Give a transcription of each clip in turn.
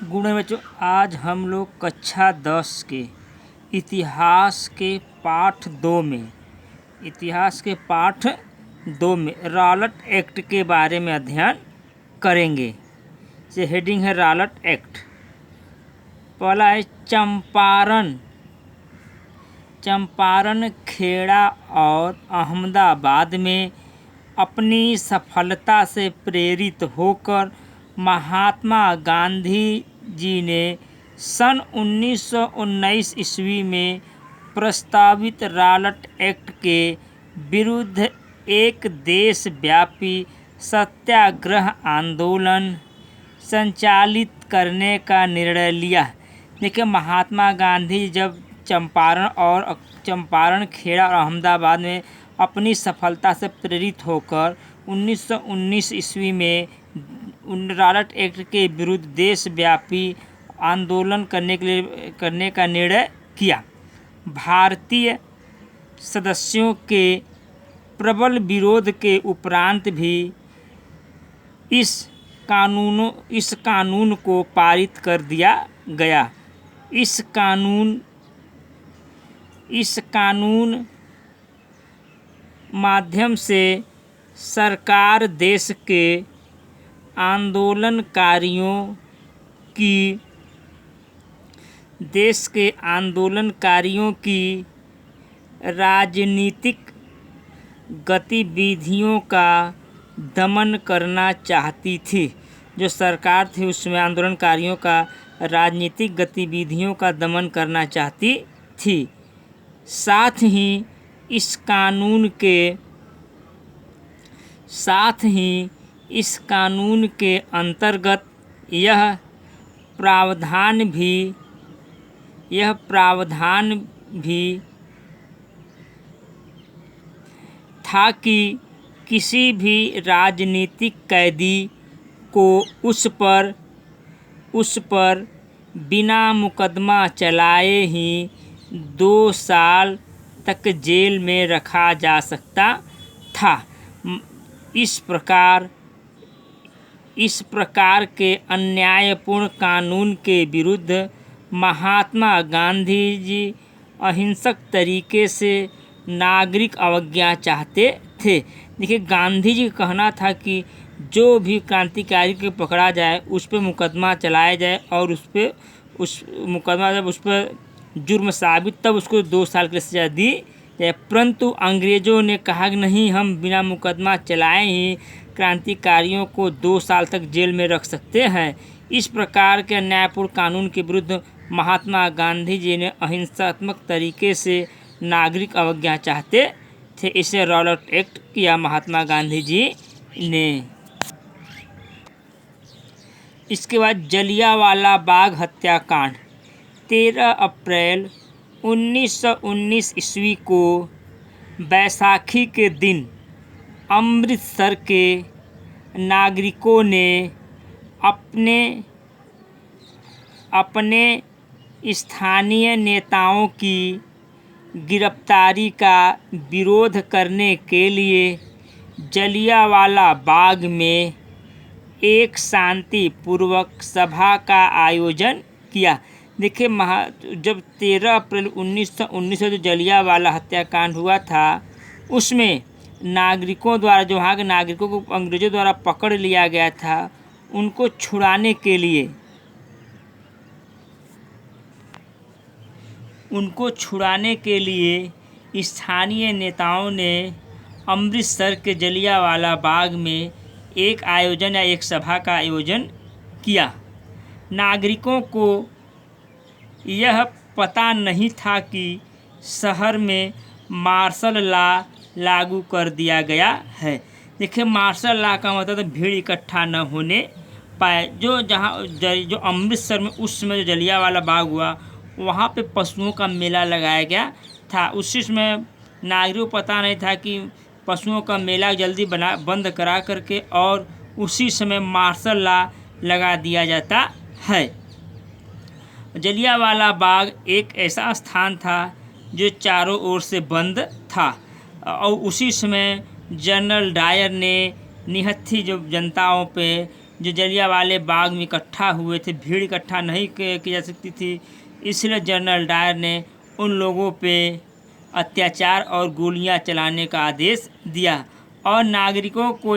Good morning बच्चों। आज हम लोग कक्षा 10 के इतिहास के पाठ दो में रॉलेट एक्ट के बारे में अध्ययन करेंगे। ये हेडिंग है रॉलेट एक्ट। पहला है चंपारण खेड़ा और अहमदाबाद में अपनी सफलता से प्रेरित होकर महात्मा गांधी जी ने सन 1919 ईस्वी में प्रस्तावित रॉलेट एक्ट के विरुद्ध एक देशव्यापी सत्याग्रह आंदोलन संचालित करने का निर्णय लिया। देखिए, महात्मा गांधी जब चंपारण खेड़ा और अहमदाबाद में अपनी सफलता से प्रेरित होकर 1919 ईस्वी में रॉलेट एक्ट के विरुद्ध देशव्यापी आंदोलन करने का निर्णय किया। भारतीय सदस्यों के प्रबल विरोध के उपरांत भी इस कानून को पारित कर दिया गया। इस कानून माध्यम से सरकार देश के आंदोलनकारियों की राजनीतिक गतिविधियों का दमन करना चाहती थी। जो सरकार थी उसमें आंदोलनकारियों का राजनीतिक गतिविधियों का दमन करना चाहती थी। साथ ही इस कानून के अंतर्गत यह प्रावधान भी था कि किसी भी राजनीतिक कैदी को उस पर बिना मुकदमा चलाए ही 2 साल तक जेल में रखा जा सकता था। इस प्रकार के अन्यायपूर्ण कानून के विरुद्ध महात्मा गांधी जी अहिंसक तरीके से नागरिक अवज्ञा चाहते थे। देखिए, गांधी जी का कहना था कि जो भी क्रांतिकारी को पकड़ा जाए उस पर मुकदमा चलाया जाए और उस मुकदमा जब उस पर जुर्म साबित तब उसको 2 साल की सजा दी जाए। परंतु अंग्रेज़ों ने कहा कि नहीं, हम बिना मुकदमा चलाए ही क्रांतिकारियों को 2 साल तक जेल में रख सकते हैं। इस प्रकार के अन्यायपूर्ण कानून के विरुद्ध महात्मा गांधी जी ने अहिंसात्मक तरीके से नागरिक अवज्ञा चाहते थे। इसे रॉलेट एक्ट किया महात्मा गांधी जी ने। इसके बाद जलियांवाला बाग हत्याकांड। 13 अप्रैल 1919 ईस्वी को बैसाखी के दिन अमृतसर के नागरिकों ने अपने स्थानीय नेताओं की गिरफ्तारी का विरोध करने के लिए जलियांवाला बाग में एक शांतिपूर्वक सभा का आयोजन किया। देखिए, जब 13 अप्रैल 1919 से जो जलियांवाला हत्याकांड हुआ था उसमें नागरिकों द्वारा, जो वहाँ के नागरिकों को अंग्रेज़ों द्वारा पकड़ लिया गया था, उनको छुड़ाने के लिए स्थानीय नेताओं ने अमृतसर के जलियांवाला बाग में एक सभा का आयोजन किया। नागरिकों को यह पता नहीं था कि शहर में मार्शल लॉ लागू कर दिया गया है। देखिए, मार्शल लॉ का मतलब भीड़ इकट्ठा न होने पाए। जो अमृतसर में उस समय जो जलियांवाला बाग हुआ वहाँ पे पशुओं का मेला लगाया गया था। उसी समय नागरिकों को पता नहीं था कि पशुओं का मेला जल्दी बंद करा करके और उसी समय मार्शल लॉ लगा दिया जाता है। जलियांवाला बाग एक ऐसा स्थान था जो चारों ओर से बंद था और उसी समय जनरल डायर ने निहत्थी जो जनताओं पे जो जलियांवाला बाग में इकट्ठा हुए थे, भीड़ इकट्ठा नहीं की जा सकती थी, इसलिए जनरल डायर ने उन लोगों पे अत्याचार और गोलियां चलाने का आदेश दिया और नागरिकों को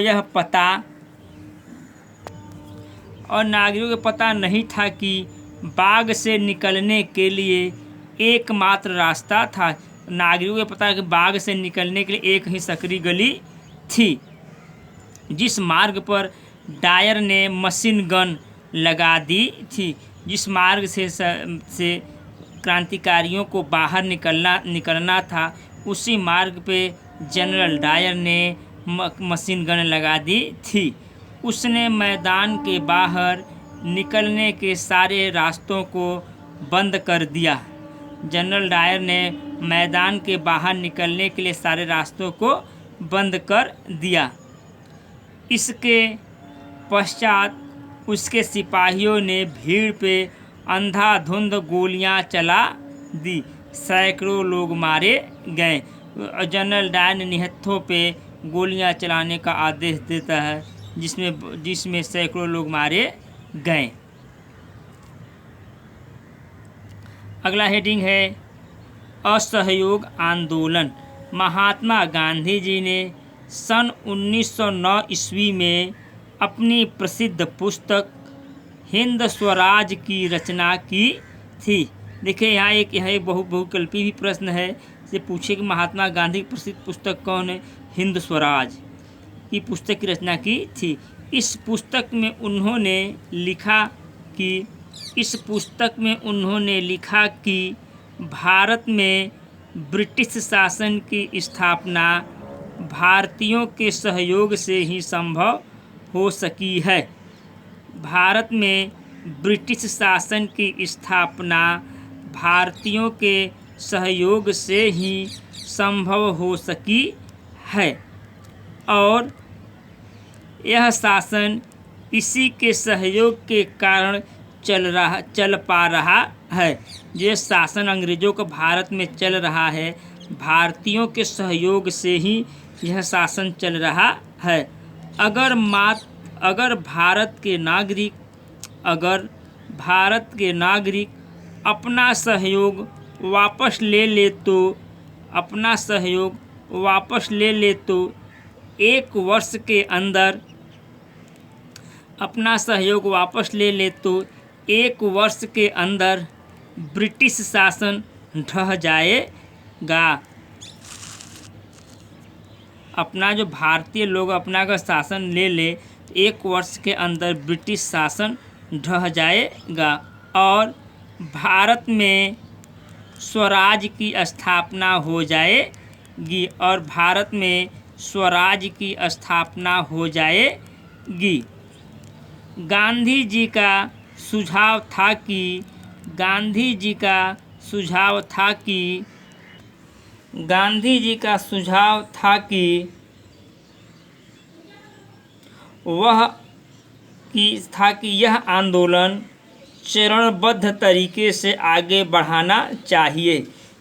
पता नहीं था कि बाग से निकलने के लिए एकमात्र रास्ता था। नागरिकों को पता है कि बाग से निकलने के लिए एक ही सकरी गली थी, जिस मार्ग पर डायर ने मशीन गन लगा दी थी। जिस मार्ग से क्रांतिकारियों को बाहर निकलना था, उसी मार्ग पे जनरल डायर ने मशीन गन लगा दी थी। उसने मैदान के बाहर निकलने के सारे रास्तों को बंद कर दिया। जनरल डायर ने मैदान के बाहर निकलने के लिए सारे रास्तों को बंद कर दिया। इसके पश्चात उसके सिपाहियों ने भीड़ पे अंधाधुंध गोलियां चला दी। सैकड़ों लोग मारे गए। जनरल डायर ने निहत्थों पे गोलियां चलाने का आदेश देता है, जिसमें सैकड़ों लोग मारे गए। अगला हेडिंग है असहयोग आंदोलन। महात्मा गांधी जी ने सन 1909 ईस्वी में अपनी प्रसिद्ध पुस्तक हिंद स्वराज की रचना की थी। देखिए यहाँ एक बहुविकल्पी भी प्रश्न है, से पूछे कि महात्मा गांधी की प्रसिद्ध पुस्तक कौन है? हिंद स्वराज की पुस्तक की रचना की थी। इस पुस्तक में उन्होंने लिखा कि भारत में ब्रिटिश शासन की स्थापना भारतीयों के सहयोग से ही संभव हो सकी है। भारत में ब्रिटिश शासन की स्थापना भारतीयों के सहयोग से ही संभव हो सकी है और यह शासन इसी के सहयोग के कारण चल पा रहा है। जो शासन अंग्रेजों का भारत में चल रहा है, भारतीयों के सहयोग से ही यह शासन चल रहा है। अगर भारत के नागरिक अपना सहयोग वापस ले ले तो एक वर्ष के अंदर ब्रिटिश शासन ढह जाएगा। अपना जो भारतीय लोग अपना का शासन ले ले, एक वर्ष के अंदर ब्रिटिश शासन ढह जाएगा और भारत में स्वराज की स्थापना हो जाएगी। गांधी जी का सुझाव था कि यह आंदोलन चरणबद्ध तरीके से आगे बढ़ाना चाहिए।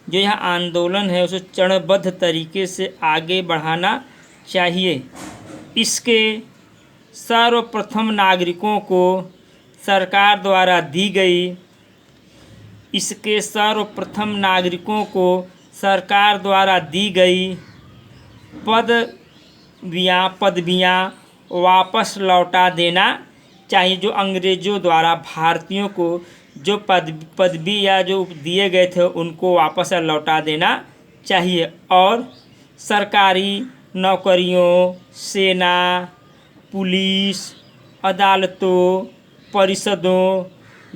जो यह आंदोलन है उसे चरणबद्ध तरीके से आगे बढ़ाना चाहिए। इसके सर्वप्रथम नागरिकों को सरकार द्वारा दी गई पदवियां वापस लौटा देना चाहिए। जो अंग्रेजों द्वारा भारतीयों को जो पदवी या जो दिए गए थे उनको वापस लौटा देना चाहिए और सरकारी नौकरियों, सेना, पुलिस, अदालतों, परिषदों,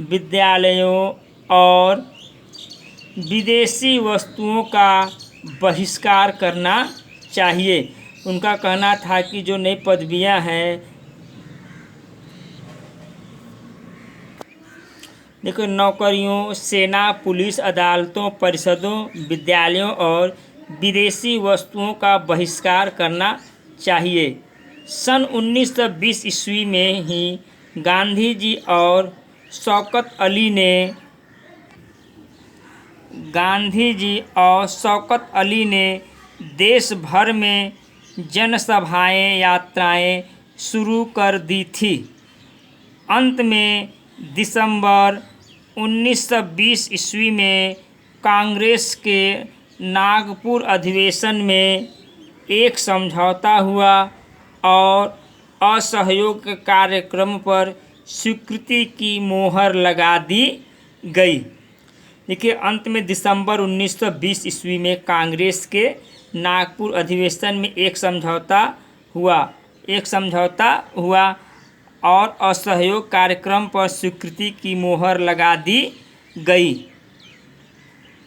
विद्यालयों और विदेशी वस्तुओं का बहिष्कार करना चाहिए। उनका कहना था कि जो नई पदवियां हैं, देखो, नौकरियों, सेना, पुलिस, अदालतों, परिषदों, विद्यालयों और विदेशी वस्तुओं का बहिष्कार करना चाहिए। सन 1920 ईस्वी में ही गांधी जी और शौकत अली ने देश भर में जनसभाएं, यात्राएं शुरू कर दी थी। अंत में दिसंबर 1920 ईस्वी में कांग्रेस के नागपुर अधिवेशन में एक समझौता हुआ और असहयोग कार्यक्रम पर स्वीकृति की मोहर लगा दी गई। देखिए, अंत में दिसंबर 1920 ईस्वी में कांग्रेस के नागपुर अधिवेशन में एक समझौता हुआ और असहयोग कार्यक्रम पर स्वीकृति की मोहर लगा दी गई।